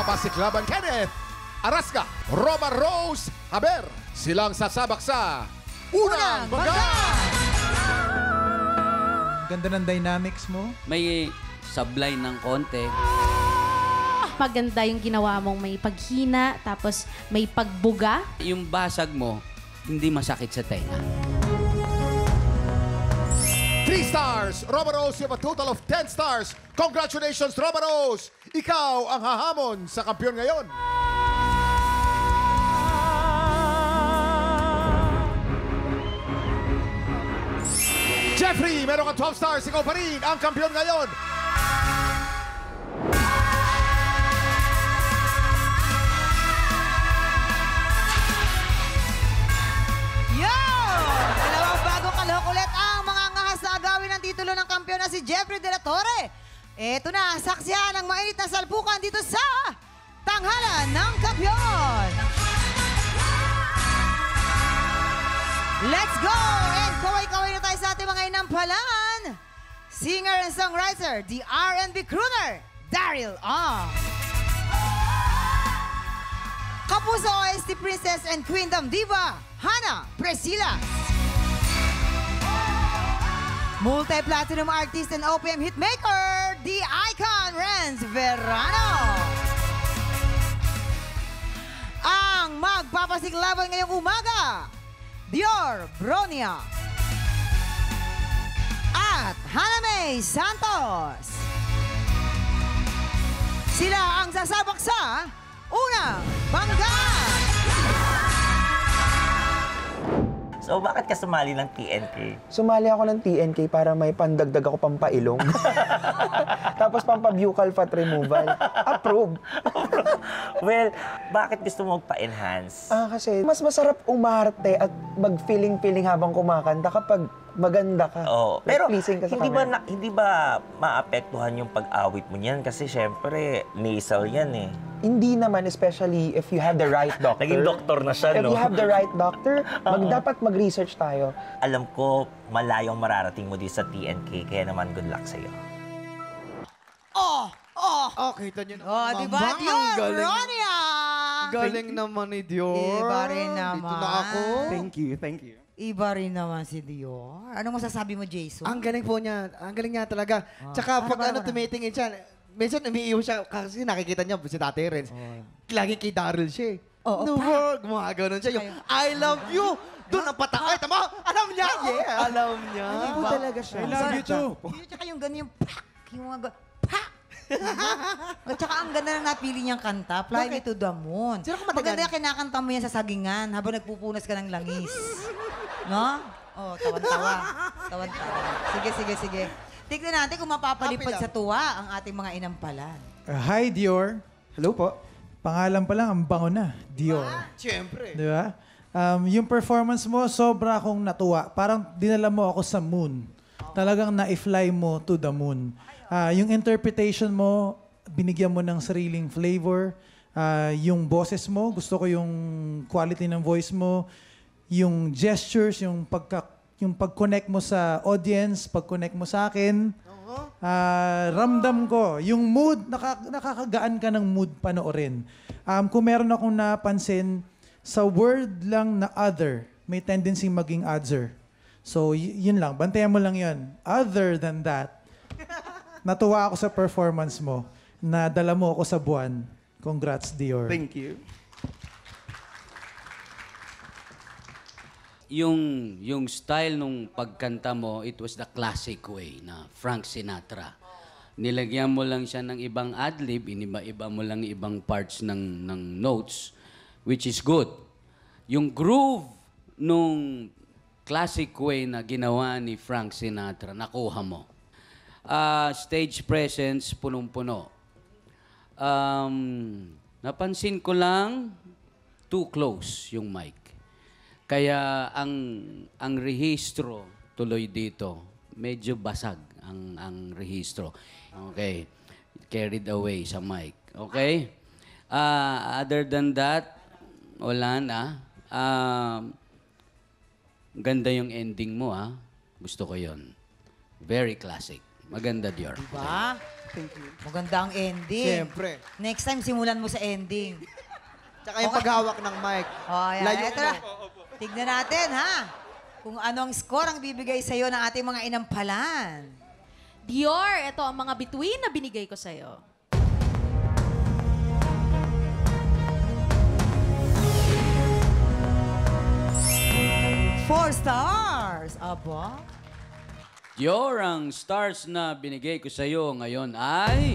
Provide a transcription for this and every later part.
Papasik laban Kenneth Arasca, Roma Rose Haber. Silang sasabak sa Unang Bangga! Ganda ng dynamics mo. May sablay ng konti. Maganda yung ginawa mong may paghina, tapos may pagbuga. Yung basag mo, hindi masakit sa tenga. 3 stars! Roma Rose, you have a total of 10 stars. Congratulations, Roma Rose! Ikaw ang hahamon sa kampiyon ngayon. Jeffrey, meron ka 12 stars. Ikaw pa rin ang kampiyon ngayon. Dalawang bagong kalahok ulit ang mga ngahas na agawin ng titulo ng kampiyon na si Jeffrey De La Torre. Ito na, saksihan ang mainit na salpukan dito sa Tanghalan ng Kampiyon. Let's go! And kaway-kaway na tayo sa ating mga inampalan. Singer and songwriter, the R&B crooner, Daryl Ong. Kapuso OST Princess and Queendom Diva, Hannah Presilas. Multi-platinum artist and OPM hitmaker, the icon Renz Verano. Ang magpapasiklaban ngayong umaga, Dior Bronia. At Hannah May Santos. Sila ang sasabak sa Unang Bangga! So, bakit ka sumali ng TNK? Sumali ako ng TNK para may pandagdag ako pampailong. Tapos pampabuccal fat removal. Approve. Well, bakit gusto mo magpa-enhance? Kasi mas masarap umarte at mag-feeling-feeling habang kumakanta kapag maganda ka. Oo. Pero pleasing ka sa hindi ba camera. hindi ba maapektuhan yung pag-awit mo niyan? Kasi syempre, nasal yan eh. Hindi naman, especially if you have the right doctor. Naging doktor na siya, If no? you have the right doctor, dapat mag-research tayo. Alam ko, malayong mararating mo din sa TNK, kaya naman good luck sa'yo. Oh! Kita niyo Oh, naman. di ba? Mama, Dior ang galing. Bronia! Galing naman ni Dior. Iba rin naman. Dito na ako. Thank you. Iba rin naman si Dior. Anong masasabi mo, Jason? Ang galing po niya. Ang galing niya talaga. Tsaka pag tumitingin siya, minsan umiiyaw siya kasi nakikita niya si Tate Renz. Lagi kay Daryl siya eh. Oo, No work. Gumagano'n siya. Yung, I love you. Doon ang patak. Ay, tama. Alam niya. Yeah. Alam niya. Ano talaga siya? I love you too. Yung tsaka yung ganun yung pak! Yung mga pak! At tsaka ang ganda ng napili niyang kanta, Fly Me to the Moon. Sino ka matagal? Maganda yung kinakanta mo yan sa sagingan habang nagpupunas ka ng langis. No? Oh, tawan-tawa. Tawan-tawa. Sige. Tignan natin kung mapapalipad sa tuwa ang ating mga inampalan. Hi, Dior. Hello po. Pangalan pa lang, ang bango na. Dior. Siyempre. Di ba? Yung performance mo, sobra akong natuwa. Parang dinala mo ako sa moon. Talagang na-fly mo to the moon. Yung interpretation mo, binigyan mo ng sariling flavor. Yung boses mo, gusto ko yung quality ng voice mo. Yung gestures, yung pag-connect mo sa audience, pag-connect mo sa akin. Ramdam ko, yung mood, nakakagaan ka ng mood panoorin. Kung meron akong napansin, sa word lang na other, may tendency maging other. So, yun lang. Bantayan mo lang yun. Other than that, natuwa ako sa performance mo. Nadala mo ako sa buwan. Congrats, Dior. Thank you. Yung style nung pagkanta mo, it was the classic way na Frank Sinatra. Nilagyan mo lang siya ng ibang adlib, iniba-iba mo lang ibang parts ng notes, which is good. Yung groove nung classic way na ginawa ni Frank Sinatra, nakuha mo. Stage presence, punong-puno. Napansin ko lang, too close yung mic. Kaya ang rehistro tuloy dito, medyo basag ang rehistro. Okay. Carried away sa mic. Okay? Other than that, wala na. Ganda yung ending mo, ha? Gusto ko yon. Very classic. Maganda, Dior. Diba? Maganda ang ending. Siyempre. Next time, simulan mo sa ending. Tsaka yung paghawak ng mic. Oh, yan. Layo Ito mo. na. Tignan natin, ha? Kung anong score ang bibigay sa'yo ng ating mga inampalan. Dior, ito ang mga bituin na binigay ko sa'yo. Four stars. Aba. Dior, ang stars na binigay ko sa iyo ngayon ay...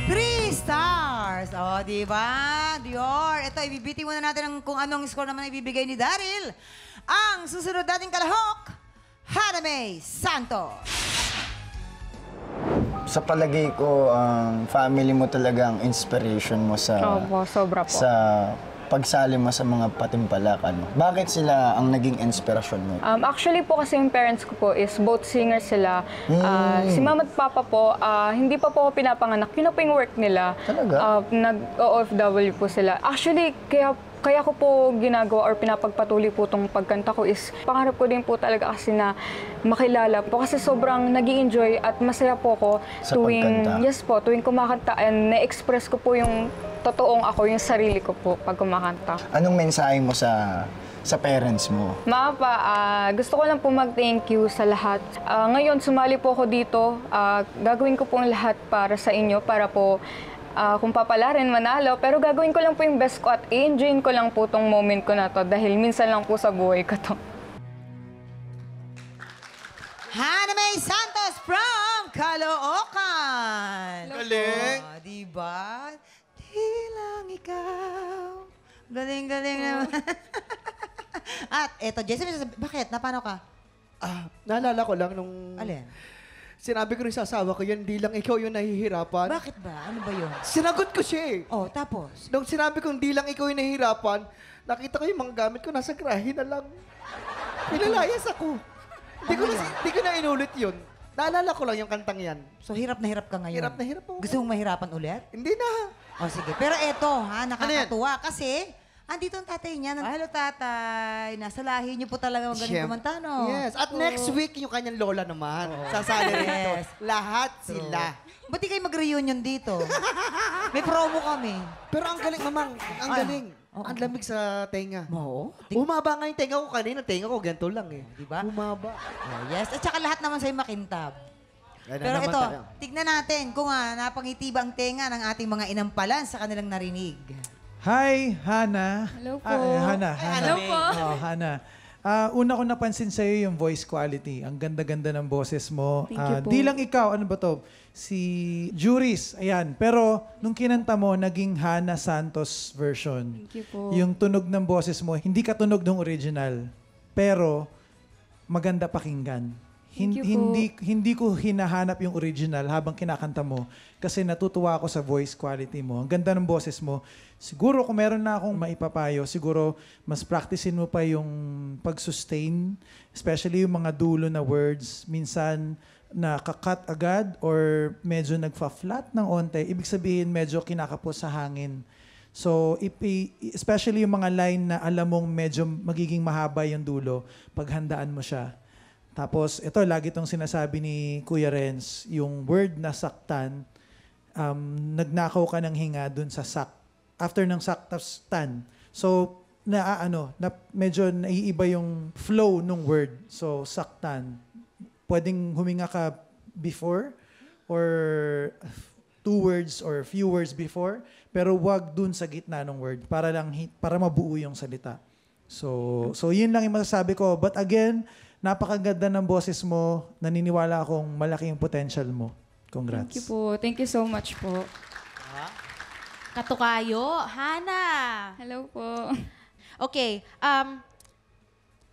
Three stars. O, di ba? Dior. Ito, ibibiti muna natin kung anong score naman ibibigay ni Daryl. Ang susunod nating kalahok, Hana May Santos. Sa palagay ko, ang family mo talaga ang inspiration mo sa Opo, sobra po. sa pagsali mo sa mga patimpalak. Ano? Bakit sila ang naging inspirasyon mo? Actually po kasi yung parents ko po is both singers sila. Si mama at papa po, hindi pa po ako pinapanganak. Yun na po yung work nila. Talaga? Nag-OFW po sila. Actually, kaya ko po ginagawa or pinapagpatuloy po itong pagkanta ko is pangarap ko din po talaga kasi na makilala po kasi sobrang nag-i-enjoy at masaya po ako Sa pagkanta? Yes po, tuwing kumakanta and na-express ko po yung totoong ako, yung sarili ko po pag kumakanta. Anong mensahe mo sa parents mo? Mga pa, gusto ko lang po mag-thank you sa lahat. Ngayon, sumali po ako dito. Gagawin ko po ang lahat para sa inyo, para po kung papalarin, manalo. Pero gagawin ko lang po yung best ko at i-enjoyin ko lang po tong moment ko na to dahil minsan lang po sa buhay ko to. Hana May Santos from Caloocan. Galing. Oh, diba? Di lang ikaw. Galing-galing naman. At eto, Jason, bakit? Napano ka? Naalala ko lang nung... Alin? Sinabi ko rin sa asawa ko, yan, di lang ikaw yung nahihirapan. Bakit ba? Ano ba yun? Sinagot ko siya eh. Oh, tapos? Nung sinabi kong di lang ikaw yung nahihirapan, nakita ko yung mga gamit ko, nasa grahe na lang. Pinalayas ako. Di ko na inulit yun. Naalala ko lang yung kantang yan. So, hirap na hirap ka ngayon? Hirap na hirap ako. Gusto mong mahirapan ulit? Hindi na. O, sige. Pero eto, ha, nakakatuwa. Kasi, andito ang tatay niya. Hello, tatay. Nasa lahi niyo po talaga magaling Siyem- kumanta, no? Yes. At next week, yung kanyang lola naman. Sasali rin ito. Yes. Lahat sila. Ba't di kayo mag-reunion dito? May promo kami. Pero ang galing, mamang. Ang Ay. galing. Oo. Ang lamig sa tenga. Oo. Humaba nga yung tenga ko kanina. Tenga ko, ganito lang eh. Di ba? Humaba. Oh, yes. At saka lahat naman sa'yo makintab. Ganun Pero naman ito, tayo. tignan natin kung napangiti ba ang tenga ng ating mga inampalan sa kanilang narinig. Hi, Hana. Hello po. Hana. Hello po. Oh, Hana. Una ko napansin sa'yo yung voice quality. Ang ganda-ganda ng boses mo. Thank you po. Di lang ikaw, ano ba to? Si Juris, ayan. Pero nung kinanta mo, naging Hana Santos version. Thank you po. Yung tunog ng boses mo, hindi katunog ng original. Pero maganda pakinggan. Thank you po. Hindi ko hinahanap yung original habang kinakanta mo kasi natutuwa ako sa voice quality mo. Ang ganda ng boses mo. Siguro kung meron na akong maipapayo, siguro mas practicein mo pa yung pag-sustain, especially yung mga dulo na words. Minsan nakakat agad or medyo nagfa-flat ng onte. Ibig sabihin medyo kinakapos sa hangin. So, especially yung mga line na alam mong medyo magiging mahaba yung dulo, paghandaan mo siya. Tapos, ito, lagi itong sinasabi ni Kuya Renz, yung word na saktan, nagnakaw ka ng hinga dun sa sak. After ng sak, tapos tan. So, medyo naiiba yung flow ng word. So, saktan. Pwedeng huminga ka before or 2 words or few words before, pero wag dun sa gitna ng word para mabuo yung salita. So yun lang yung masasabi ko. But again, napakaganda ng boses mo. Naniniwala akong malaki yung potential mo. Congrats. Thank you po. Thank you so much po. Katukayo, Hana. Hello po. Okay,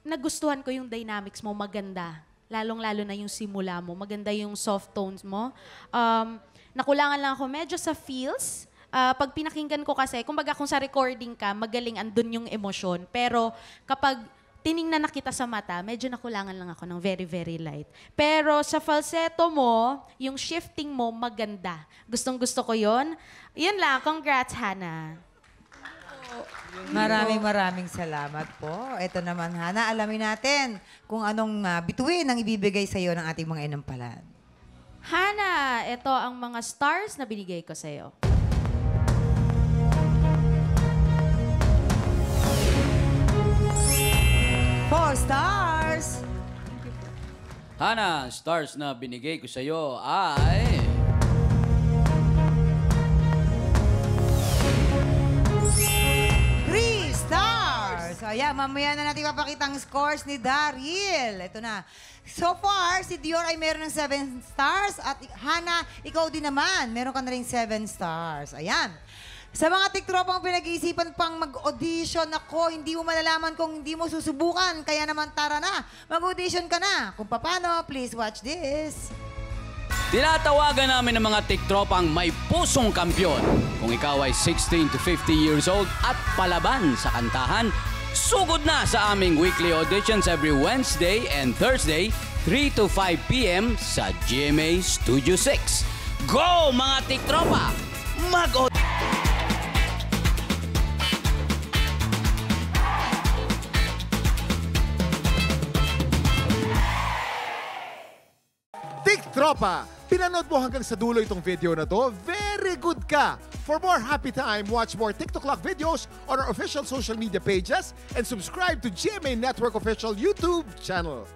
nagustuhan ko yung dynamics mo, maganda. Lalong-lalo na yung simula mo, maganda yung soft tones mo. Nakulangan lang ako medyo sa feels. Pag pinakinggan ko kasi, kumbaga kung sa recording ka, magaling andun yung emosyon. Pero kapag tiningnan na kita sa mata, medyo nakulangan lang ako ng very, very light. Pero sa falsetto mo, yung shifting mo, maganda. Gustong-gusto ko yon. Yun lang. Congrats, Hana. Maraming salamat po. Ito naman, Hana, alamin natin kung anong bituin ang ibibigay sa iyo ng ating mga inampalad. Hana, ito ang mga stars na binigay ko sa'yo. Four stars! Hana, stars na binigay ko sa iyo ay... Three stars! So, ayan, mamaya na natin papakita ang scores ni Daryl. Ito na. So far, si Dior ay meron ng 7 stars at Hana, ikaw din naman, meron ka na rin 7 stars. Ayan. Sa mga tiktropang pinag-iisipan pang mag-audition, ako, hindi mo malalaman kung hindi mo susubukan. Kaya naman tara na, mag-audition ka na. Kung paano, please watch this. Tinatawagan namin ng mga tiktropang may pusong kampyon. Kung ikaw ay 16 to 50 years old at palaban sa kantahan, sugod na sa aming weekly auditions every Wednesday and Thursday, 3 to 5 p.m. sa GMA Studio 6. Go, mga tiktropa! Mag-audition! Tiktropa, pinanood mo hanggang sa dulo itong video na to? Very good ka! For more happy time, watch more TikTok videos on our official social media pages and subscribe to GMA Network official YouTube channel.